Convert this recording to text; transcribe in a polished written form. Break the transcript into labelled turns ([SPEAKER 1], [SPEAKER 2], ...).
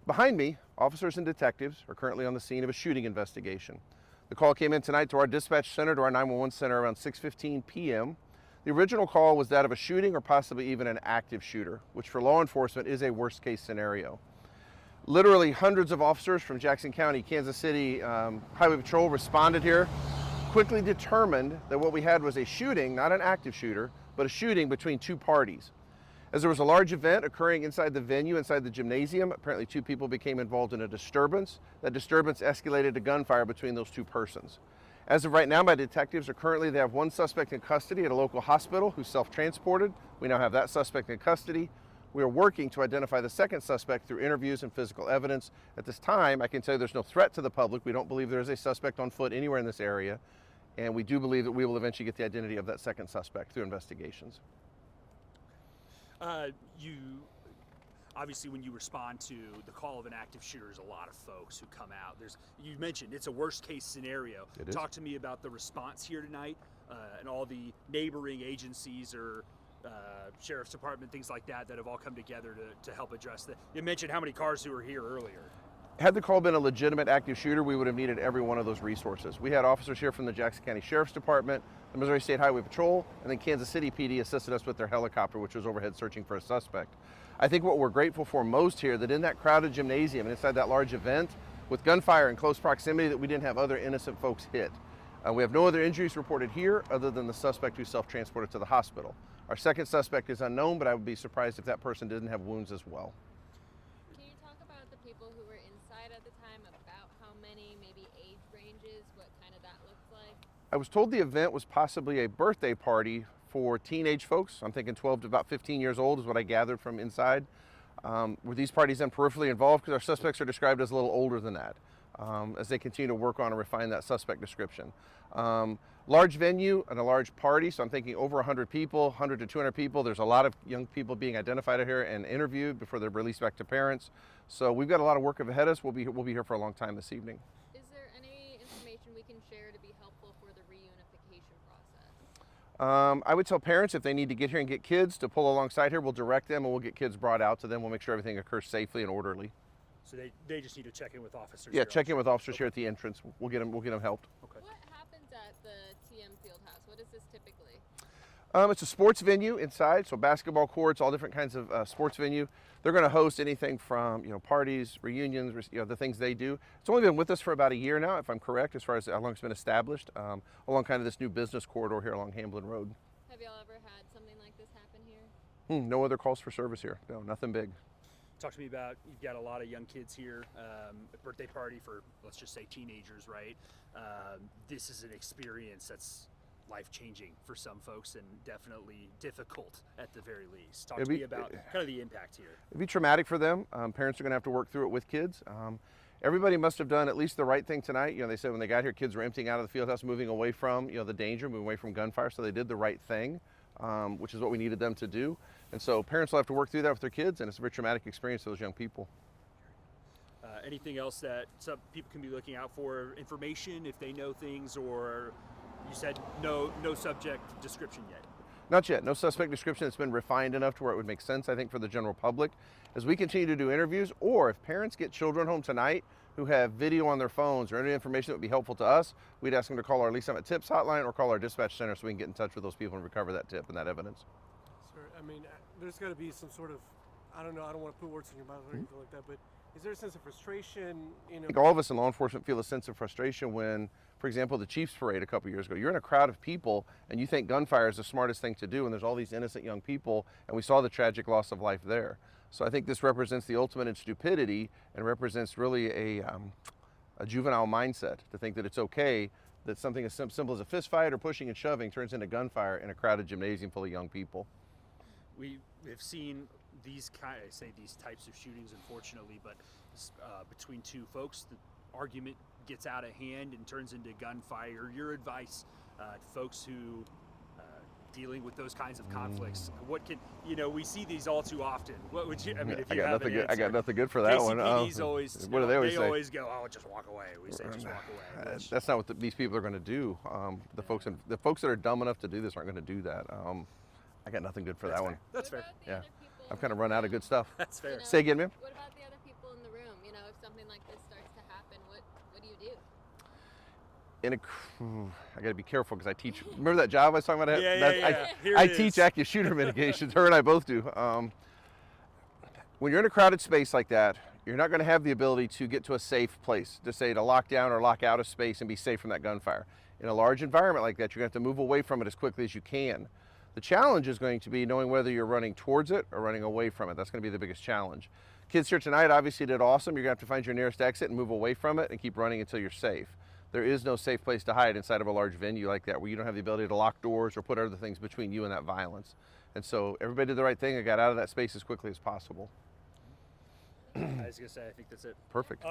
[SPEAKER 1] Behind me, officers and detectives are currently on the scene of a shooting investigation. The call came in tonight to our dispatch center, to our 911 center around 6:15 p.m. The original call was that of a shooting or possibly even an active shooter, which for law enforcement is a worst case scenario. Literally hundreds of officers from Jackson County, Kansas City Highway Patrol responded here, quickly determined that what we had was a shooting, not an active shooter, but a shooting between two parties. As there was a large event occurring inside the venue, inside the gymnasium, apparently two people became involved in a disturbance. That disturbance escalated to gunfire between those two persons. As of right now, my detectives they have one suspect in custody at a local hospital who's self-transported. We now have that suspect in custody. We are working to identify the second suspect through interviews and physical evidence. At this time, I can tell you there's no threat to the public. We don't believe there is a suspect on foot anywhere in this area. And we do believe that we will eventually get the identity of that second suspect through investigations.
[SPEAKER 2] You obviously, when you respond to the call of an active shooter, there's a lot of folks who come out. You mentioned it's a worst case scenario. Talk to me about the response here tonight and all the neighboring agencies or sheriff's department, things like that have all come together to help address that. You mentioned how many cars who were here earlier.
[SPEAKER 1] Had the call been a legitimate active shooter, we would have needed every one of those resources. We had officers here from the Jackson County Sheriff's Department, the Missouri State Highway Patrol, and then Kansas City PD assisted us with their helicopter, which was overhead searching for a suspect. I think what we're grateful for most here, that in that crowded gymnasium and inside that large event, with gunfire in close proximity, that we didn't have other innocent folks hit. We have no other injuries reported here other than the suspect who's self-transported to the hospital. Our second suspect is unknown, but I would be surprised if that person didn't have wounds as well.
[SPEAKER 3] Can you talk about the people who were inside at the time, about how many, maybe age ranges, what kind of that looks like?
[SPEAKER 1] I was told the event was possibly a birthday party for teenage folks. I'm thinking 12 to about 15 years old is what I gathered from inside. Were these parties then peripherally involved? Because our suspects are described as a little older than that as they continue to work on and refine that suspect description. Large venue and a large party, so I'm thinking over 100 people, 100 to 200 people. There's a lot of young people being identified here and interviewed before they're released back to parents. So we've got a lot of work ahead of us. We'll be here for a long time this evening.
[SPEAKER 3] Is there any information we can share to be helpful for the reunification process?
[SPEAKER 1] I would tell parents if they need to get here and get kids to pull alongside here, we'll direct them and we'll get kids brought out to them. We'll make sure everything occurs safely and orderly.
[SPEAKER 2] So they just need to check in with officers.
[SPEAKER 1] Yeah, check in with officers here at the entrance. We'll get them helped.
[SPEAKER 3] Okay. What happens at the TM Fieldhouse? What is this typically?
[SPEAKER 1] It's a sports venue inside, so basketball courts, all different kinds of sports venue. They're going to host anything from parties, reunions, the things they do. It's only been with us for about a year now, if I'm correct, as far as how long it's been established, along kind of this new business corridor here along Hamblin Road.
[SPEAKER 3] Have y'all ever had something like this happen here?
[SPEAKER 1] No other calls for service here. No, nothing big.
[SPEAKER 2] Talk to me about, you've got a lot of young kids here, a birthday party for, let's just say, teenagers, right? This is an experience that's life-changing for some folks and definitely difficult at the very least. Talk to me about kind of the impact here.
[SPEAKER 1] It'd be traumatic for them. Parents are going to have to work through it with kids. Everybody must have done at least the right thing tonight. They said when they got here, kids were emptying out of the field house, moving away from the danger, moving away from gunfire, so they did the right thing, which is what we needed them to do. And so parents will have to work through that with their kids, and it's a very traumatic experience for those young people.
[SPEAKER 2] Anything else that some people can be looking out for, information if they know things, or you said no subject description yet?
[SPEAKER 1] Not yet. No suspect description that's been refined enough to where it would make sense, I think, for the general public. As we continue to do interviews, or if parents get children home tonight who have video on their phones or any information that would be helpful to us, we'd ask them to call our Lee Summit Tips hotline or call our dispatch center so we can get in touch with those people and recover that tip and that evidence.
[SPEAKER 4] Sir, I mean, there's got to be some sort of, I don't know, I don't want to put words in your mouth or anything like that, but is there a sense of frustration?
[SPEAKER 1] I think all of us in law enforcement feel a sense of frustration when, for example, the Chiefs Parade a couple years ago, you're in a crowd of people and you think gunfire is the smartest thing to do, and there's all these innocent young people, and we saw the tragic loss of life there. So I think this represents the ultimate in stupidity and represents really a juvenile mindset to think that it's okay that something as simple as a fist fight or pushing and shoving turns into gunfire in a crowded gymnasium full of young people.
[SPEAKER 2] We have seen these types of shootings, unfortunately, but between two folks, the argument gets out of hand and turns into gunfire. Your advice to folks who dealing with those kinds of conflicts, what can, we see these all too often. What would you, I mean, if you have an answer.
[SPEAKER 1] I got nothing good for that one.
[SPEAKER 2] KCPD's always,
[SPEAKER 1] what do they always say?
[SPEAKER 2] They always go, oh, just walk away. We say just walk away.
[SPEAKER 1] That's not what these people are going to do. The folks that are dumb enough to do this aren't going to do that. I got nothing good for that one.
[SPEAKER 2] That's fair.
[SPEAKER 3] What about the other people
[SPEAKER 1] I've kind of run out of good stuff.
[SPEAKER 2] That's fair.
[SPEAKER 3] You know,
[SPEAKER 1] Say again, ma'am.
[SPEAKER 3] What about the other people in the room? You know, if something like this starts to happen, what do you do?
[SPEAKER 1] I got to be careful because I teach. Remember that job I was talking about?
[SPEAKER 2] Yeah. Here
[SPEAKER 1] I
[SPEAKER 2] it
[SPEAKER 1] teach
[SPEAKER 2] is.
[SPEAKER 1] active shooter mitigations. Her and I both do. When you're in a crowded space like that, you're not going to have the ability to get to a safe place, to say to lock down or lock out a space and be safe from that gunfire. In a large environment like that, you're going to have to move away from it as quickly as you can. The challenge is going to be knowing whether you're running towards it or running away from it. That's going to be the biggest challenge. Kids here tonight obviously did awesome. You're going to have to find your nearest exit and move away from it and keep running until you're safe. There is no safe place to hide inside of a large venue like that where you don't have the ability to lock doors or put other things between you and that violence. And so everybody did the right thing and got out of that space as quickly as possible.
[SPEAKER 2] I was gonna say, I think that's it.
[SPEAKER 1] Perfect.